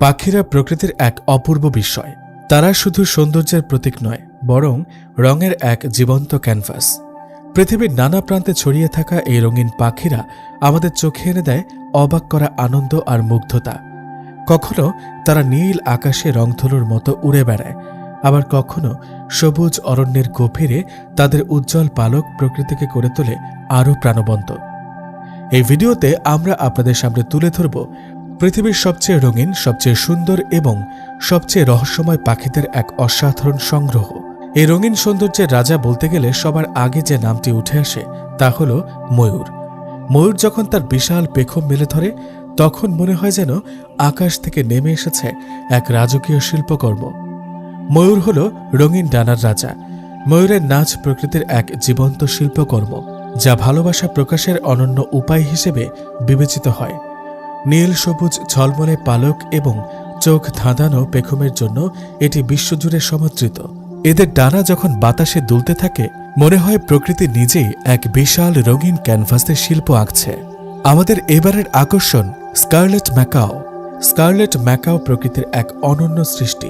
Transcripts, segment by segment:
পাখিরা প্রকৃতির এক অপূর্ব বিস্ময়। তারা শুধু সৌন্দর্যের প্রতীক নয়, বরং রঙের এক জীবন্ত ক্যানভাস। পৃথিবীর নানা প্রান্তে ছড়িয়ে থাকা এই রঙিন পাখিরা আমাদের চোখে এনে দেয় অবাক করা আনন্দ আর মুগ্ধতা। কখনো তারা নীল আকাশে রংধনুর মতো উড়ে বেড়ায়, আবার কখনো সবুজ অরণ্যের গভীরে তাদের উজ্জ্বল পালক প্রকৃতিকে করে তোলে আরও প্রাণবন্ত। এই ভিডিওতে আমরা আপনাদের সামনে তুলে ধরব পৃথিবীর সবচেয়ে রঙিন, সবচেয়ে সুন্দর এবং সবচেয়ে রহস্যময় পাখিদের এক অসাধারণ সংগ্রহ। এই রঙিন সৌন্দর্যের রাজা বলতে গেলে সবার আগে যে নামটি উঠে আসে তা হল ময়ূর। ময়ূর যখন তার বিশাল পেখম মেলে ধরে, তখন মনে হয় যেন আকাশ থেকে নেমে এসেছে এক রাজকীয় শিল্পকর্ম। ময়ূর হল রঙিন ডানার রাজা। ময়ূরের নাচ প্রকৃতির এক জীবন্ত শিল্পকর্ম, যা ভালোবাসা প্রকাশের অনন্য উপায় হিসেবে বিবেচিত হয়। নীল সবুজ ঝলমলে পালক এবং চোখ ধাঁধানো পেখমের জন্য এটি বিশ্বজুড়ে সমাদৃত। এদের ডানা যখন বাতাসে দুলতে থাকে, মনে হয় প্রকৃতি নিজেই এক বিশাল রঙিন ক্যানভাসের শিল্প আঁকছে। আমাদের এবারের আকর্ষণ স্কারলেট ম্যাকাও। স্কারলেট ম্যাকাও প্রকৃতির এক অনন্য সৃষ্টি।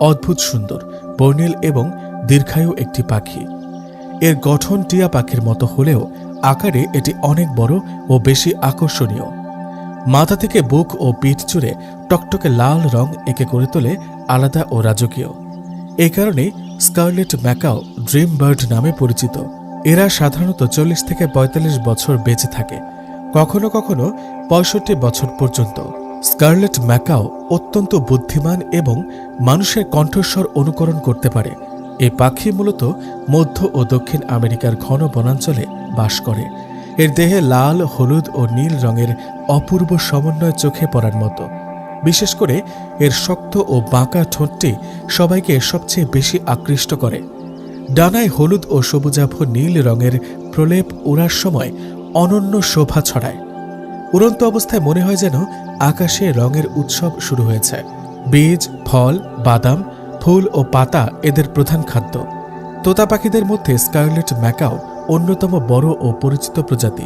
অদ্ভুত সুন্দর, বর্ণিল এবং দীর্ঘায়ু একটি পাখি। এর গঠন টিয়া পাখির মতো হলেও আকারে এটি অনেক বড় ও বেশি আকর্ষণীয়। মাথা থেকে বুক ও পিঠ জুড়ে টকটকে লাল রং একে করে তোলে আলাদা ও রাজকীয়। এই কারণেই স্কারলেট ম্যাকাও ড্রিম বার্ড নামে পরিচিত। এরা সাধারণত 40 থেকে 45 বছর বেঁচে থাকে, কখনো কখনো 65 বছর পর্যন্ত। স্কারলেট ম্যাকাও অত্যন্ত বুদ্ধিমান এবং মানুষের কণ্ঠস্বর অনুকরণ করতে পারে। এই পাখি মূলত মধ্য ও দক্ষিণ আমেরিকার ঘন বনাঞ্চলে বাস করে। এর দেহে লাল, হলুদ ও নীল রঙের অপূর্ব সমন্বয় চোখে পড়ার মতো। বিশেষ করে এর শক্ত ও বাঁকা ঠোঁটটি সবাইকে সবচেয়ে বেশি আকৃষ্ট করে। ডানায় হলুদ ও সবুজাভ নীল রঙের প্রলেপ ওড়ার সময় অনন্য শোভা ছড়ায়। উড়ন্ত অবস্থায় মনে হয় যেন আকাশে রঙের উৎসব শুরু হয়েছে। বীজ, ফল, বাদাম, ফুল ও পাতা এদের প্রধান খাদ্য। তোতা পাখিদের মধ্যে স্কারলেট ম্যাকাও অন্যতম বড় ও পরিচিত প্রজাতি।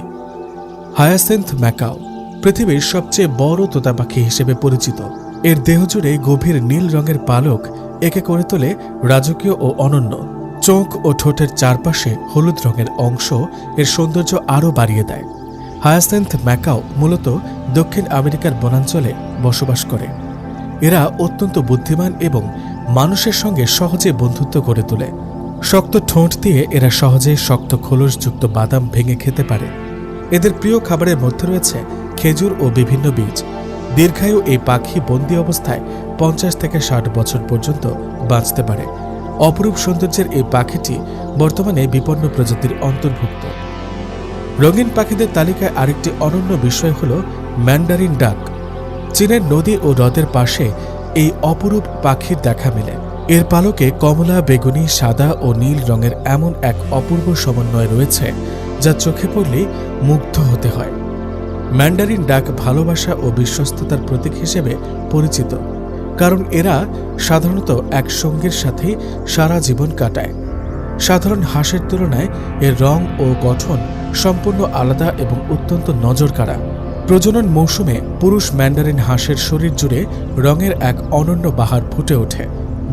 হায়াসিন্থ ম্যাকাও পৃথিবীর সবচেয়ে বড় তোতা পাখি হিসেবে পরিচিত। এর দেহজুড়ে গভীর নীল রঙের পালক একে করে তোলে রাজকীয় ও অনন্য। চোখ ও ঠোঁটের চারপাশে হলুদ রঙের অংশ এর সৌন্দর্য আরও বাড়িয়ে দেয়। হায়াসিন্থ ম্যাকাও মূলত দক্ষিণ আমেরিকার বনাঞ্চলে বসবাস করে। এরা অত্যন্ত বুদ্ধিমান এবং মানুষের সঙ্গে সহজে বন্ধুত্ব গড়ে তোলে। শক্ত ঠোঁট দিয়ে এরা সহজে শক্ত খোলসযুক্ত বাদাম ভেঙে খেতে পারে। এদের প্রিয় খাবারের মধ্যে রয়েছে খেজুর ও বিভিন্ন বীজ। দীর্ঘায়ু এই পাখি বন্দী অবস্থায় 50 থেকে 60 বছর পর্যন্ত বাঁচতে পারে। অপরূপ সৌন্দর্যের এই পাখিটি বর্তমানে বিপন্ন প্রজাতির অন্তর্ভুক্ত। রঙিন পাখিদের তালিকায় আরেকটি অনন্য বিষয় হল ম্যান্ডারিন ডাক। চীনের নদী ও হ্রদের পাশে এই অপরূপ পাখির দেখা মেলে। এর পালকে কমলা, বেগুনি, সাদা ও নীল রঙের এমন এক অপূর্ব সমন্বয় রয়েছে যা চোখে পড়লেই মুগ্ধ হতে হয়। ম্যান্ডারিন ডাক ভালোবাসা ও বিশ্বস্ততার প্রতীক হিসেবে পরিচিত, কারণ এরা সাধারণত এক সঙ্গীর সাথেই সারা জীবন কাটায়। সাধারণ হাঁসের তুলনায় এর রং ও গঠন সম্পূর্ণ আলাদা এবং অত্যন্ত নজরকাড়া। প্রজনন মৌসুমে পুরুষ ম্যান্ডারিন হাঁসের শরীর জুড়ে রঙের এক অনন্য বাহার ফুটে ওঠে।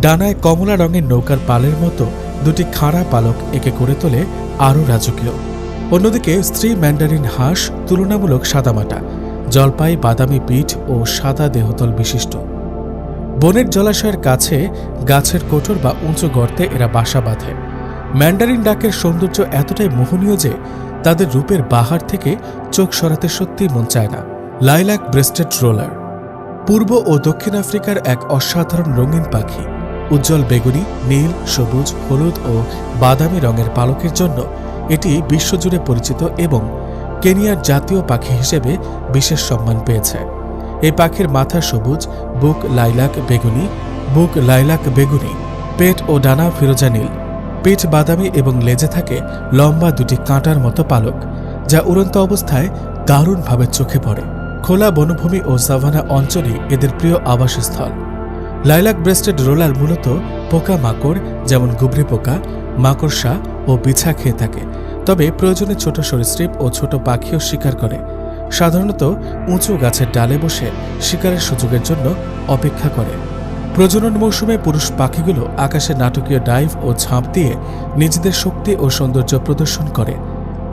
ডানায় কমলা রঙের নৌকার পালের মতো দুটি খাড়া পালক একে করে তোলে আরও রাজকীয়। অন্যদিকে স্ত্রী ম্যান্ডারিন হাঁস তুলনামূলক সাদামাটা, জলপাই, বাদামি পিঠ ও সাদা দেহতল বিশিষ্ট। বনের জলাশয়ের কাছে গাছের কোটর বা উঁচু গর্তে এরা বাসা বাঁধে। ম্যান্ডারিন ডাকের সৌন্দর্য এতটাই মোহনীয় যে তাদের রূপের বাহার থেকে চোখ সরাতে সত্যিই মন চায় না। লাইলাক ব্রেস্টেড রোলার পূর্ব ও দক্ষিণ আফ্রিকার এক অসাধারণ রঙিন পাখি। উজ্জ্বল বেগুনি, নীল, সবুজ, হলুদ ও বাদামি রঙের পালকের জন্য এটি বিশ্বজুড়ে পরিচিত এবং কেনিয়ার জাতীয় পাখি হিসেবে বিশেষ সম্মান পেয়েছে। এই পাখির মাথা সবুজ, বুক লাইলাক বেগুনি, পেট ও ডানা ফিরোজা নীল, পিঠ বাদামি এবং লেজে থাকে লম্বা দুটি কাঁটার মতো পালক, যা উড়ন্ত অবস্থায় দারুণভাবে চোখে পড়ে। খোলা বনভূমি ও সাভানা অঞ্চলে এদের প্রিয় আবাসস্থল। লাইলাক ব্রেস্টেড রোলার মূলত পোকা মাকড় যেমন গুবরে পোকা, মাকড়সা ও বিছা খেয়ে থাকে, তবে প্রয়োজনে ছোট সরীসৃপ ও ছোট পাখিও শিকার করে। সাধারণত উঁচু গাছের ডালে বসে শিকারের সুযোগের জন্য অপেক্ষা করে। প্রজনন মৌসুমে পুরুষ পাখিগুলো আকাশে নাটকীয় ডাইভ ও ঝাঁপ দিয়ে নিজেদের শক্তি ও সৌন্দর্য প্রদর্শন করে।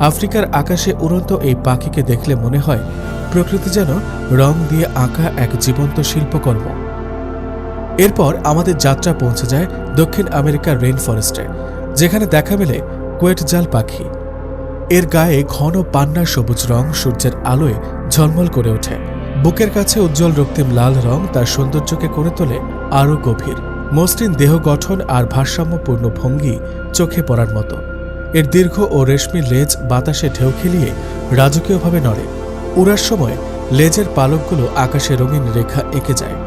আফ্রিকার আকাশে উড়ন্ত এই পাখিকে দেখলে মনে হয় প্রকৃতি যেন রং দিয়ে আঁকা এক জীবন্ত শিল্পকর্ম। এরপর আমাদের যাত্রা পৌঁছে যায় দক্ষিণ আমেরিকার রেইন ফরেস্টে, যেখানে দেখা মেলে কোয়েটজাল পাখি। এর গায়ে ঘন পান্না সবুজ রং সূর্যের আলোয় ঝলমল করে ওঠে। বুকের কাছে উজ্জ্বল রক্তিম লাল রং তার সৌন্দর্যকে করে তোলে আরও গভীর। মসৃণ দেহ গঠন আর ভারসাম্যপূর্ণ ভঙ্গি চোখে পড়ার মতো। এর দীর্ঘ ও রেশমি লেজ বাতাসে ঢেউ খেলিয়ে রাজকীয়ভাবে নড়ে। উড়ার সময় লেজের পালকগুলো আকাশে রঙিন রেখা এঁকে যায়।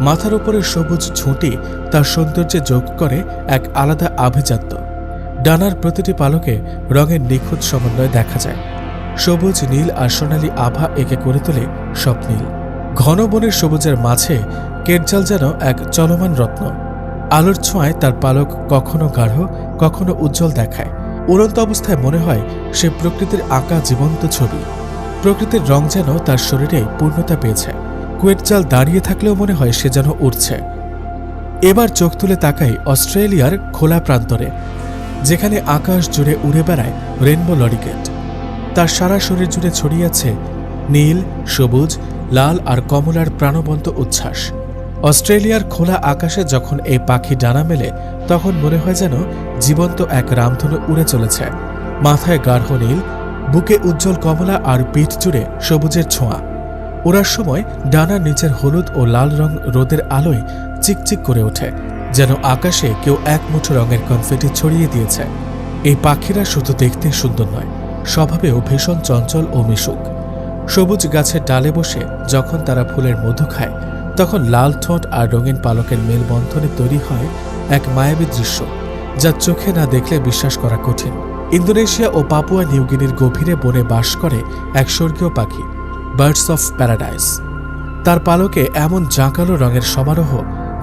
মাথার উপরে সবুজ ঝুঁটি তার সৌন্দর্যে যোগ করে এক আলাদা আভিজাত্য। ডানার প্রতিটি পালকে রঙের নিখুঁত সমন্বয় দেখা যায়। সবুজ, নীল আর সোনালি আভা একে করে তোলে স্বপ্নীল। ঘন বনের সবুজের মাঝে কেটজাল যেন এক চলমান রত্ন। আলোর ছোঁয়ায় তার পালক কখনো গাঢ়, কখনো উজ্জ্বল দেখায়। উড়ন্ত অবস্থায় মনে হয় সে প্রকৃতির আঁকা জীবন্ত ছবি। প্রকৃতির রং যেন তার শরীরে পূর্ণতা পেয়েছে। কোয়েটজাল দাঁড়িয়ে থাকলেও মনে হয় সে যেন উড়ছে। এবার চোখ তুলে তাকাই অস্ট্রেলিয়ার খোলা প্রান্তরে, যেখানে আকাশ জুড়ে উড়ে বেড়ায় রেইনবো লরিকেট। তার সারা শরীর জুড়ে ছড়িয়ে আছে নীল, সবুজ, লাল আর কমলার প্রাণবন্ত উচ্ছ্বাস। অস্ট্রেলিয়ার খোলা আকাশে যখন এই পাখি ডানা মেলে, তখন মনে হয় যেন জীবন্ত এক রামধনু উড়ে চলেছে। মাথায় গাঢ় নীল, বুকে উজ্জ্বল কমলা আর পিঠ জুড়ে সবুজের ছোঁয়া। ওড়ার সময় ডানার নিচের হলুদ ও লাল রং রোদের আলোয় চিকচিক করে ওঠে, যেন আকাশে কেউ এক মুঠো রঙের কনফেটি ছড়িয়ে দিয়েছে। এই পাখিরা শুধু দেখতে সুন্দর নয়, স্বভাবেও ভীষণ চঞ্চল ও মিশুক। সবুজ গাছের ডালে বসে যখন তারা ফুলের মধু খায়, তখন লাল ঠোঁট আর রঙিন পালকের মেলবন্ধনে তৈরি হয় এক মায়াবী দৃশ্য, যা চোখে না দেখলে বিশ্বাস করা কঠিন। ইন্দোনেশিয়া ও পাপুয়া নিউগিনির গভীরে বনে বাস করে এক স্বর্গীয় পাখি, বার্ডস অফ প্যারাডাইস। তার পালকে এমন জাঁকালো রঙের সমারোহ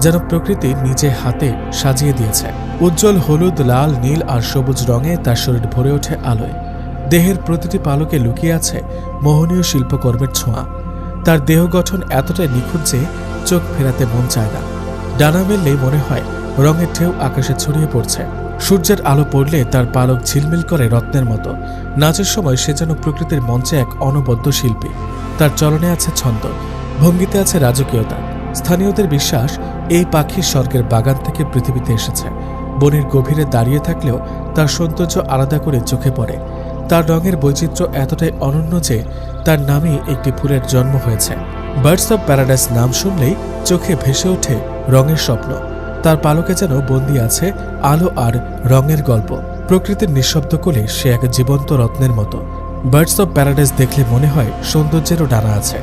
যেন প্রকৃতি নিজে হাতে সাজিয়ে দিয়েছে। উজ্জ্বল হলুদ, লাল, নীল আর সবুজ রঙে তার শরীর ভরে ওঠে আলোয়। দেহের প্রতিটি পালকে লুকিয়ে আছে মোহনীয় শিল্পকর্মের ছোঁয়া। তার দেহ গঠন এতটাই নিখুঁত যে চোখ ফেরাতে মন চায় না। ডানা মেললেই মনে হয় রঙের ঢেউ আকাশে ছড়িয়ে পড়ছে। সূর্যের আলো পড়লে তার পালক ঝিলমিল করে রত্নের মতো। নাচের সময় সে যেন প্রকৃতির মঞ্চে এক অনবদ্য শিল্পী। তার চলনে আছে ছন্দ, ভঙ্গিতে আছে রাজকীয়তা। স্থানীয়দের বিশ্বাস এই পাখি স্বর্গের বাগান থেকে পৃথিবীতে এসেছে। বনের গভীরে দাঁড়িয়ে থাকলেও তার সৌন্দর্য আলাদা করে চোখে পড়ে। তার রঙের বৈচিত্র্য এতটাই অনন্য যে তার নামেই একটি ফুলের জন্ম হয়েছে। বার্ডস অব প্যারাডাইস নাম শুনলেই চোখে ভেসে ওঠে রঙের স্বপ্ন। তার পালকে যেন বন্দী আছে আলো আর রঙের গল্প। প্রকৃতির নিঃশব্দ কোলে সে এক জীবন্ত রত্নের মতো। বার্ডস অব প্যারাডাইস দেখলে মনে হয় সৌন্দর্যেরও ডানা আছে।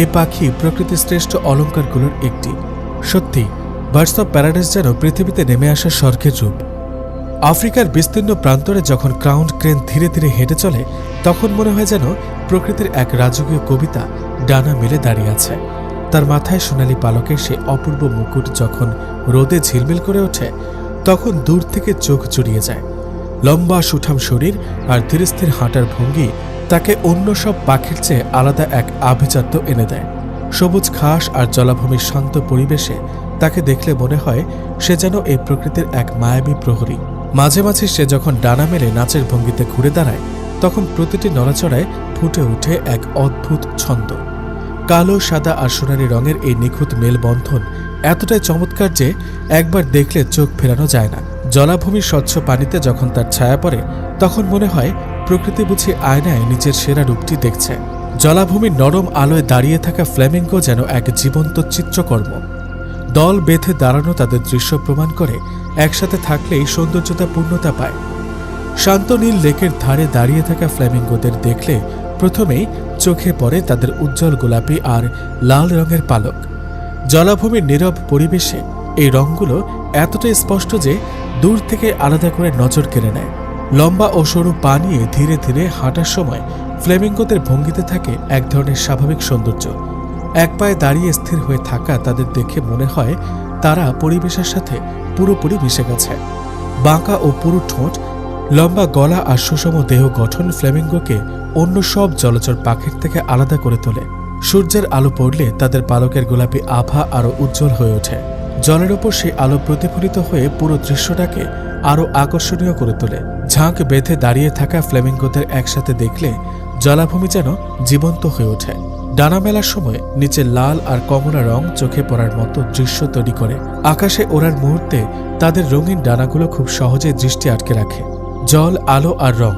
এ পাখি প্রকৃতির শ্রেষ্ঠ অলঙ্কারগুলোর একটি। সত্যি, বার্ডস অব প্যারাডাইস যেন পৃথিবীতে নেমে আসা স্বর্গের রূপ। আফ্রিকার বিস্তীর্ণ প্রান্তরে যখন ক্রাউন ক্রেন ধীরে ধীরে হেঁটে চলে, তখন মনে হয় যেন প্রকৃতির এক রাজকীয় কবিতা ডানা মেলে দাঁড়িয়ে আছে। তার মাথায় সোনালি পালকের সে অপূর্ব মুকুট যখন রোদে ঝিলমিল করে ওঠে, তখন দূর থেকে চোখ জুড়িয়ে যায়। লম্বা সুঠাম শরীর আর ধীরস্থির হাঁটার ভঙ্গি তাকে অন্য সব পাখির চেয়ে আলাদা এক আভিজাত্য এনে দেয়। সবুজ ঘাস আর জলাভূমির শান্ত পরিবেশে তাকে দেখলে মনে হয় সে যেন এই প্রকৃতির এক মায়াবী প্রহরী। মাঝে মাঝে সে যখন ডানা মেলে নাচের ভঙ্গিতে ঘুরে দাঁড়ায়, তখন প্রতিটি নড়াচড়ায় ফুটে ওঠে এক অদ্ভুত ছন্দ। কালো, সাদা আর সোনালি রঙের এই নিখুঁত মেলবন্ধন এতটাই চমৎকার যে একবার দেখলে চোখ ফেরানো যায় না। জলাভূমির স্বচ্ছ পানিতে যখন তার ছায়া পড়ে, তখন মনে হয় প্রকৃতি বুঝি আয়নায় নিজের সেরা রূপটি দেখছে। জলাভূমির নরম আলোয় দাঁড়িয়ে থাকা ফ্ল্যামিঙ্গো যেন এক জীবন্ত চিত্রকর্ম। দল বেঁধে দাঁড়ানো তাদের দৃশ্য প্রমাণ করে একসাথে থাকলেই সৌন্দর্যতা পূর্ণতা পায়। শান্ত নীল লেকের ধারে দাঁড়িয়ে থাকা ফ্ল্যামিঙ্গোদের দেখলে প্রথমেই চোখে পড়ে তাদের উজ্জ্বল গোলাপি আর লাল রঙের পালক। জলাভূমির নীরব পরিবেশে এই রঙগুলো এতটাই স্পষ্ট যে দূর থেকে আলাদা করে নজর কেড়ে নেয়। লম্বা ও সরু পা নিয়ে ধীরে ধীরে হাঁটার সময় ফ্লেমিঙ্গোদের ভঙ্গিতে থাকে এক ধরনের স্বাভাবিক সৌন্দর্য। এক পায়ে দাঁড়িয়ে স্থির হয়ে থাকা তাদের দেখে মনে হয় তারা পরিবেশের সাথে পুরোপুরি মিশে গেছে। বাঁকা ও পুরু ঠোঁট, লম্বা গলা আর সুষম দেহ গঠন ফ্লেমিঙ্গোকে অন্য সব জলচর পাখির থেকে আলাদা করে তোলে। সূর্যের আলো পড়লে তাদের পালকের গোলাপি আভা আরও উজ্জ্বল হয়ে ওঠে। জলের ওপর সেই আলো প্রতিফলিত হয়ে পুরো দৃশ্যটাকে আরও আকর্ষণীয় করে তোলে। ঝাঁক বেঁধে দাঁড়িয়ে থাকা ফ্লেমিঙ্গোদের একসাথে দেখলে জলাভূমি যেন জীবন্ত হয়ে ওঠে। ডানা মেলার সময় নিচে লাল আর কমলা রং চোখে পড়ার মতো দৃশ্য তৈরি করে। আকাশে ওড়ার মুহূর্তে তাদের রঙিন ডানাগুলো খুব সহজে দৃষ্টি আটকে রাখে। জল, আলো আর রং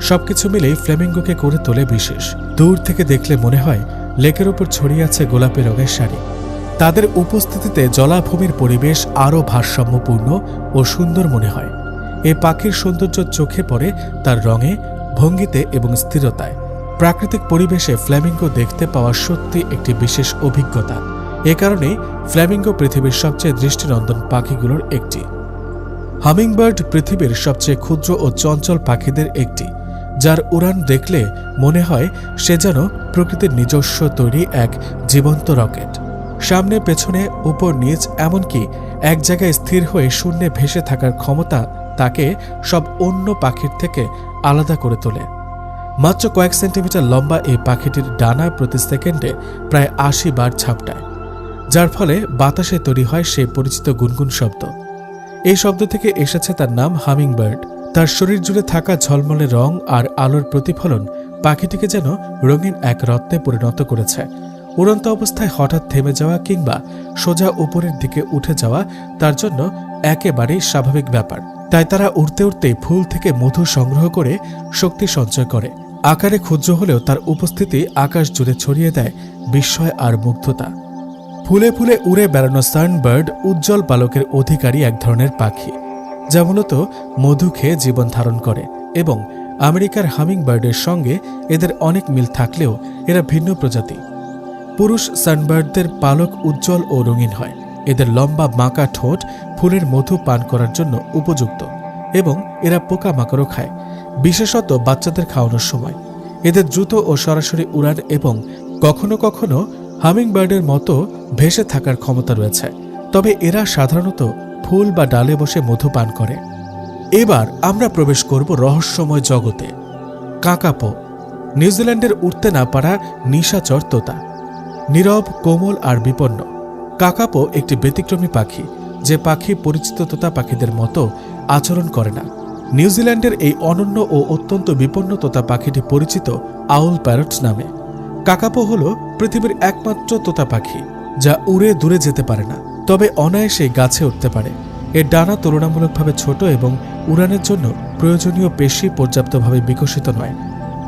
সবকিছু মিলেই ফ্লেমিঙ্গোকে করে তোলে বিশেষ। দূর থেকে দেখলে মনে হয় লেকের ওপর ছড়িয়ে আছে গোলাপি রঙের শাড়ি। তাদের উপস্থিতিতে জলাভূমির পরিবেশ আরও ভারসাম্যপূর্ণ ও সুন্দর মনে হয়। এই পাখির সৌন্দর্য চোখে পড়ে তার রঙে, ভঙ্গিতে এবং স্থিরতায়। প্রাকৃতিক পরিবেশে ফ্ল্যামিঙ্গো দেখতে পাওয়া সত্যি একটি বিশেষ অভিজ্ঞতা। এ কারণেই ফ্ল্যামিঙ্গো পৃথিবীর সবচেয়ে দৃষ্টিনন্দন পাখিগুলোর একটি। হামিংবার্ড পৃথিবীর সবচেয়ে ক্ষুদ্র ও চঞ্চল পাখিদের একটি, যার উড়ান দেখলে মনে হয় সে যেন প্রকৃতির নিজস্ব তৈরি এক জীবন্ত রকেট। সামনে, পেছনে, উপর নিচ, এমনকি এক জায়গায় স্থির হয়ে শূন্যে ভেসে থাকার ক্ষমতা তাকে সব অন্য পাখির থেকে আলাদা করে তোলে। মাত্র কয়েক সেন্টিমিটার লম্বা এই পাখিটির ডানা প্রতি সেকেন্ডে প্রায় ৮০ বার ঝাপটায়, যার ফলে বাতাসে তৈরি হয় সেই পরিচিত গুনগুন শব্দ। এই শব্দ থেকে এসেছে তার নাম হামিংবার্ড। তার শরীর জুড়ে থাকা ঝলমলে রং আর আলোর প্রতিফলন পাখিটিকে যেন রঙিন এক রত্নে পরিণত করেছে। উড়ন্ত অবস্থায় হঠাৎ থেমে যাওয়া কিংবা সোজা উপরের দিকে উঠে যাওয়া তার জন্য একেবারেই স্বাভাবিক ব্যাপার। তাই তারা উড়তে উড়তেই ফুল থেকে মধু সংগ্রহ করে শক্তি সঞ্চয় করে। আকারে ক্ষুদ্র হলেও তার উপস্থিতি আকাশ জুড়ে ছড়িয়ে দেয় বিস্ময় আর মুগ্ধতা। ফুলে ফুলে উড়ে বেড়ানো সানবার্ড উজ্জ্বল পালকের অধিকারী এক ধরনের পাখি, যা মূলত মধু খেয়ে জীবন ধারণ করে। এবং আমেরিকার হামিংবার্ডের সঙ্গে এদের অনেক মিল থাকলেও এরা ভিন্ন প্রজাতি। পুরুষ সানবার্ডদের পালক উজ্জ্বল ও রঙিন হয়। এদের লম্বা বাঁকা ঠোঁট ফুলের মধু পান করার জন্য উপযুক্ত এবং এরা পোকামাকড়ও খায়, বিশেষত বাচ্চাদের খাওয়ানোর সময়। এদের দ্রুত ও সরাসরি উড়ান এবং কখনো কখনো হামিংবার্ডের মতো ভেসে থাকার ক্ষমতা রয়েছে, তবে এরা সাধারণত ফুল বা ডালে বসে মধু পান করে। এবার আমরা প্রবেশ করব রহস্যময় জগতে। কাকাপো, নিউজিল্যান্ডের উঠতে না পারা নিশাচর তোতা। নীরব, কোমল আর বিপন্ন, কাকাপো একটি ব্যতিক্রমী পাখি, যে পাখি পরিচিত তোতা পাখিদের মতো আচরণ করে না। নিউজিল্যান্ডের এই অনন্য ও অত্যন্ত বিপন্ন তোতা পাখিটি পরিচিত আউল প্যারট নামে। কাকাপো হল পৃথিবীর একমাত্র তোতা পাখি যা উড়ে দূরে যেতে পারে না, তবে অনায়াসে গাছে উঠতে পারে। এর ডানা তুলনামূলকভাবে ছোট এবং উড়ানের জন্য প্রয়োজনীয় পেশি পর্যাপ্তভাবে বিকশিত নয়।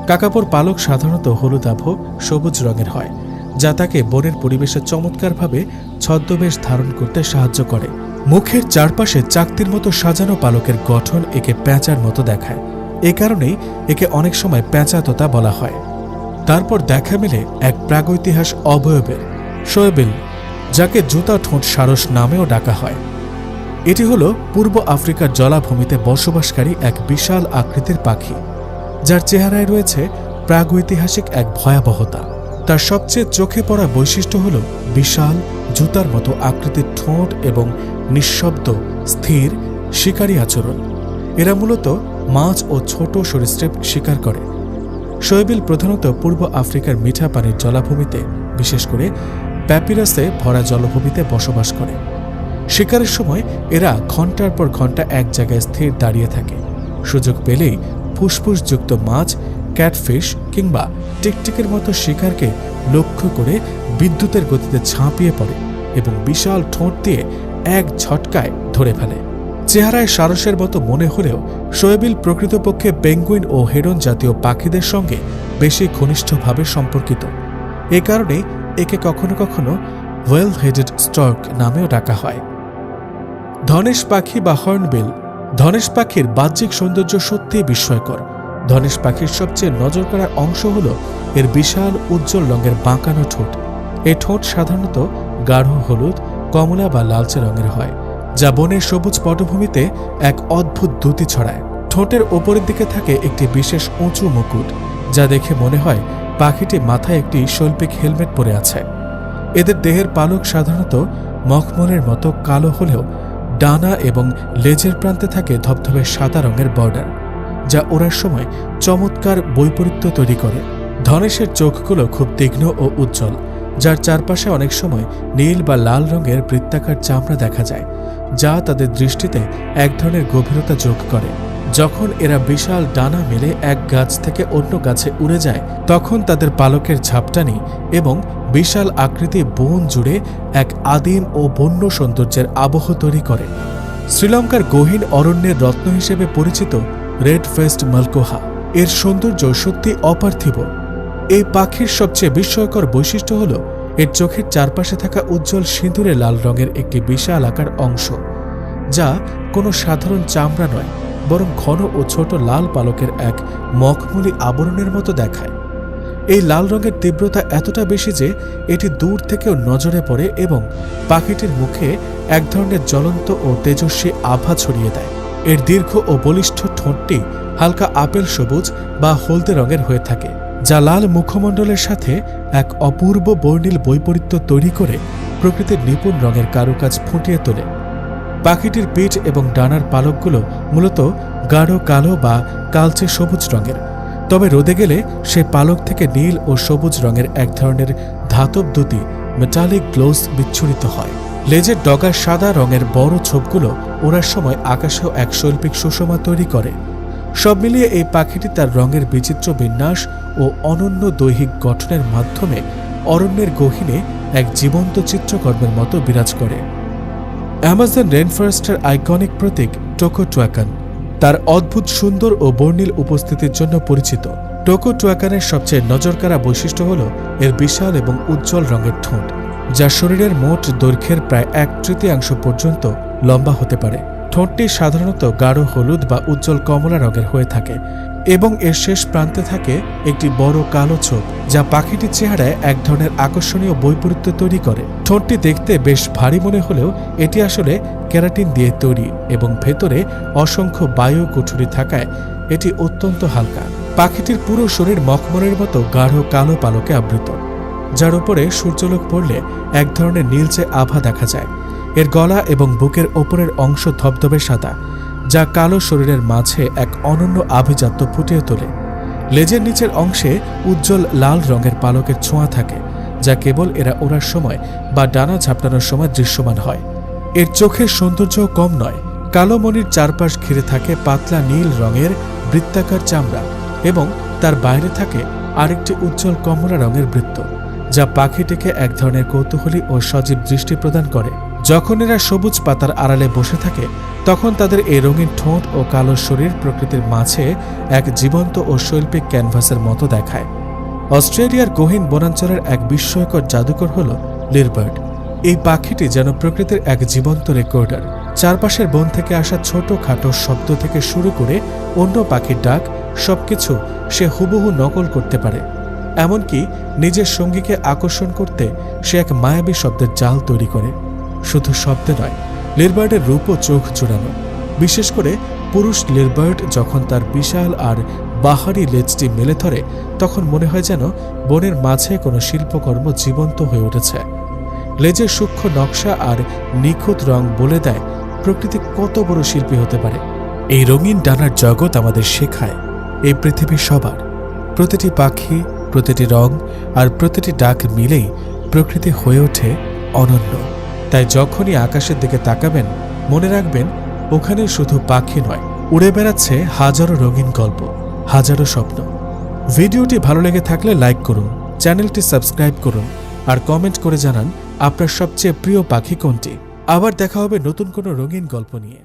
কাকাপোর পালক সাধারণত হলুদাভ সবুজ রঙের হয়, যা তাকে বনের পরিবেশে চমৎকারভাবে ছদ্মবেশ ধারণ করতে সাহায্য করে। মুখের চারপাশে চাকতির মতো সাজানো পালকের গঠন একে প্যাঁচার মতো দেখায়। এ কারণেই একে অনেক সময় প্যাঁচা তোতা বলা হয়। তারপর দেখা মেলে এক প্রাগৈতিহাস অবয়বের, শোয়েবিল, যাকে জুতা ঠোঁট সারস নামেও ডাকা হয়। এটি হল পূর্ব আফ্রিকার জলাভূমিতে বসবাসকারী এক বিশাল আকৃতির পাখি, যার চেহারায় রয়েছে প্রাগৈতিহাসিক এক ভয়াবহতা। তার সবচেয়ে চোখে পড়া বৈশিষ্ট্য হল বিশাল জুতার মতো আকৃতির ঠোঁট এবং নিঃশব্দ, স্থির, শিকারী আচরণ। এরা মূলত মাছ ও ছোট সরীসৃপ শিকার করে। শোয়েবিল প্রধানত পূর্ব আফ্রিকার মিঠা পানির জলাভূমিতে, বিশেষ করে প্যাপিরাসে ভরা জলভূমিতে বসবাস করে। শিকারের সময় এরা ঘণ্টার পর ঘণ্টা এক জায়গায় স্থির দাঁড়িয়ে থাকে। সুযোগ পেলেই ফুসফুসযুক্ত মাছ, ক্যাটফিশ কিংবা টিকটিকের মতো শিকারকে লক্ষ্য করে বিদ্যুতের গতিতে ঝাঁপিয়ে পড়ে এবং বিশাল ঠোঁট দিয়ে এক ঝটকায় ধরে ফেলে। চেহারায় সারসের মতো মনে হলেও শোয়েবিল প্রকৃতপক্ষে পেঙ্গুইন ও হেরন জাতীয় পাখিদের সঙ্গে বেশি ঘনিষ্ঠভাবে সম্পর্কিত। এ কারণে একে কখনো কখনো ওয়েল হেডেড স্টর্ক নামেও ডাকা হয়। ধনেশ পাখি বা হর্নবিল। ধনেশ পাখির বাহ্যিক সৌন্দর্য সত্যিই বিস্ময়কর। ধনেশ পাখির সবচেয়ে নজর করার অংশ হল এর বিশাল উজ্জ্বল রঙের বাঁকানো ঠোঁট। এই ঠোঁট সাধারণত গাঢ় হলুদ, কমলা বা লালচে রঙের হয়, যা বনের সবুজ পটভূমিতে এক অদ্ভুত দ্যুতি ছড়ায়। ঠোঁটের ওপরের দিকে থাকে একটি বিশেষ উঁচু মুকুট, যা দেখে মনে হয় পাখিটি মাথায় একটি শৈল্পিক হেলমেট পরে আছে। এদের দেহের পালক সাধারণত মখমলের মতো কালো হলেও ডানা এবং লেজের প্রান্তে থাকে ধবধবে সাদা রঙের বর্ডার, যা ওড়ার সময় চমৎকার বৈপরীত্য তৈরি করে। ধনেশের চোখগুলো খুব তীক্ষ্ণ ও উজ্জ্বল, যার চারপাশে অনেক সময় নীল বা লাল রঙের বৃত্তাকার চামড়া দেখা যায়, যা তাদের দৃষ্টিতে এক ধরনের গভীরতা যোগ করে। যখন এরা বিশাল ডানা মেলে এক গাছ থেকে অন্য গাছে উড়ে যায়, তখন তাদের পালকের ঝাপটানি এবং বিশাল আকৃতি বন জুড়ে এক আদিম ও বন্য সৌন্দর্যের আবহ তৈরি করে। শ্রীলঙ্কার গহীন অরণ্যের রত্ন হিসেবে পরিচিত রেড ফেস্ট মালকোহা এর সৌন্দর্য সত্যি অপার্থিব। এই পাখির সবচেয়ে বিস্ময়কর বৈশিষ্ট্য হল এর চোখের চারপাশে থাকা উজ্জ্বল সিঁদুরে লাল রঙের একটি বিশাল আকার অংশ, যা কোনো সাধারণ চামড়া নয়, বরং ঘন ও ছোট লাল পালকের এক মখমলি আবরণের মতো দেখায়। এই লাল রঙের তীব্রতা এতটা বেশি যে এটি দূর থেকেও নজরে পড়ে এবং পাখিটির মুখে এক ধরনের জ্বলন্ত ও তেজস্বী আভা ছড়িয়ে দেয়। এর দীর্ঘ ও বলিষ্ঠ ঠোঁটটি হালকা আপেল সবুজ বা হলদে রঙের হয়ে থাকে, যা লাল মুখমণ্ডলের সাথে এক অপূর্ব বর্ণিল বৈপরীত্য তৈরি করে প্রকৃতির নিপুণ রঙের কারুকাজ ফুটিয়ে তোলে। পাখিটির পিঠ এবং ডানার পালকগুলো মূলত গাঢ় কালো বা কালচে সবুজ রঙের, তবে রোদে গেলে সে পালক থেকে নীল ও সবুজ রঙের এক ধরনের ধাতব দ্যুতি মেটালিক গ্লোস বিচ্ছুরিত হয়। লেজের ডগা সাদা রঙের বড় ছোপগুলো ওড়ার সময় আকাশেও এক শৈল্পিক সুষমা তৈরি করে। সব মিলিয়ে এই পাখিটি তার রঙের বিচিত্র বিন্যাস ও অনন্য দৈহিক গঠনের মাধ্যমে অরণ্যের গহীনে এক জীবন্ত চিত্রকর্মের মতো বিরাজ করে। অ্যামাজন রেনফরেস্টের আইকনিক প্রতীক টোকোটুয়াকান তার অদ্ভুত সুন্দর ও বর্ণিল উপস্থিতির জন্য পরিচিত। টোকোটুয়াকানের সবচেয়ে নজরকাড়া বৈশিষ্ট্য হল এর বিশাল এবং উজ্জ্বল রঙের ঠোঁট, যা শরীরের মোট দৈর্ঘ্যের প্রায় 1/3 পর্যন্ত লম্বা হতে পারে। ঠোঁটটি সাধারণত গাঢ় হলুদ বা উজ্জ্বল কমলা রঙের হয়ে থাকে এবং এর শেষ প্রান্তে থাকে একটি বড় কালো ছোপ, যা পাখিটির চেহারায় এক ধরনের আকর্ষণীয় বৈপরীত্য তৈরি করে। ঠোঁটটি দেখতে বেশ ভারী মনে হলেও এটি আসলে কেরাটিন দিয়ে তৈরি এবং ভেতরে অসংখ্য বায়ু কুঠুরি থাকায় এটি অত্যন্ত হালকা। পাখিটির পুরো শরীর মখমলের মতো গাঢ় কালো পালকে আবৃত, যার উপরে সূর্যালোক পড়লে এক ধরনের নীলচে আভা দেখা যায়। এর গলা এবং বুকের ওপরের অংশ ধবধবে সাদা, যা কালো শরীরের মাঝে এক অনন্য আভিজাত্য ফুটিয়ে তোলে। লেজের নিচের অংশে উজ্জ্বল লাল রঙের পালকের ছোঁয়া থাকে, যা কেবল এরা ওড়ার সময় বা ডানা ঝাপটানোর সময় দৃশ্যমান হয়। এর চোখের সৌন্দর্যও কম নয়। কালো মণির চারপাশ ঘিরে থাকে পাতলা নীল রঙের বৃত্তাকার চামড়া এবং তার বাইরে থাকে আরেকটি উজ্জ্বল কমলা রঙের বৃত্ত, যা পাখিটিকে এক ধরনের কৌতূহলী ও সজীব দৃষ্টি প্রদান করে। যখন এরা সবুজ পাতার আড়ালে বসে থাকে, তখন তাদের এই রঙিন ঠোঁট ও কালো শরীর প্রকৃতির মাঝে এক জীবন্ত ও শৈল্পিক ক্যানভাসের মতো দেখায়। অস্ট্রেলিয়ার গহীন বনাঞ্চলের এক বিস্ময়কর জাদুকর হল লিরবার্ড। এই পাখিটি যেন প্রকৃতির এক জীবন্ত রেকর্ডার। চারপাশের বন থেকে আসা ছোটখাটো শব্দ থেকে শুরু করে অন্য পাখির ডাক, সবকিছু সে হুবহু নকল করতে পারে। এমনকি নিজের সঙ্গীকে আকর্ষণ করতে সে এক মায়াবী শব্দের জাল তৈরি করে। শুধু শব্দে নয়, লিরবার্ডের রূপও চোখ জোড়ানো। বিশেষ করে পুরুষ লিরবার্ড যখন তার বিশাল আর বাহারি লেজটি মেলে ধরে, তখন মনে হয় যেন বনের মাঝে কোনো শিল্পকর্ম জীবন্ত হয়ে উঠেছে। লেজের সূক্ষ্ম নকশা আর নিখুঁত রং বলে দেয় প্রকৃতি কত বড় শিল্পী হতে পারে। এই রঙিন ডানার জগৎ আমাদের শেখায় এই পৃথিবী সবার। প্রতিটি পাখি, প্রতিটি রং আর প্রতিটি ডাক মিলেই প্রকৃতি হয়ে ওঠে অনন্য। তাই যখনই আকাশের দিকে তাকাবেন, মনে রাখবেন ওখানে শুধু পাখি নয়, উড়ে বেড়াচ্ছে হাজারো রঙিন গল্প, হাজারো স্বপ্ন। ভিডিওটি ভালো লেগে থাকলে লাইক করুন, চ্যানেলটি সাবস্ক্রাইব করুন আর কমেন্ট করে জানান আপনার সবচেয়ে প্রিয় পাখি কোনটি। আবার দেখা হবে নতুন কোনো রঙিন গল্প নিয়ে।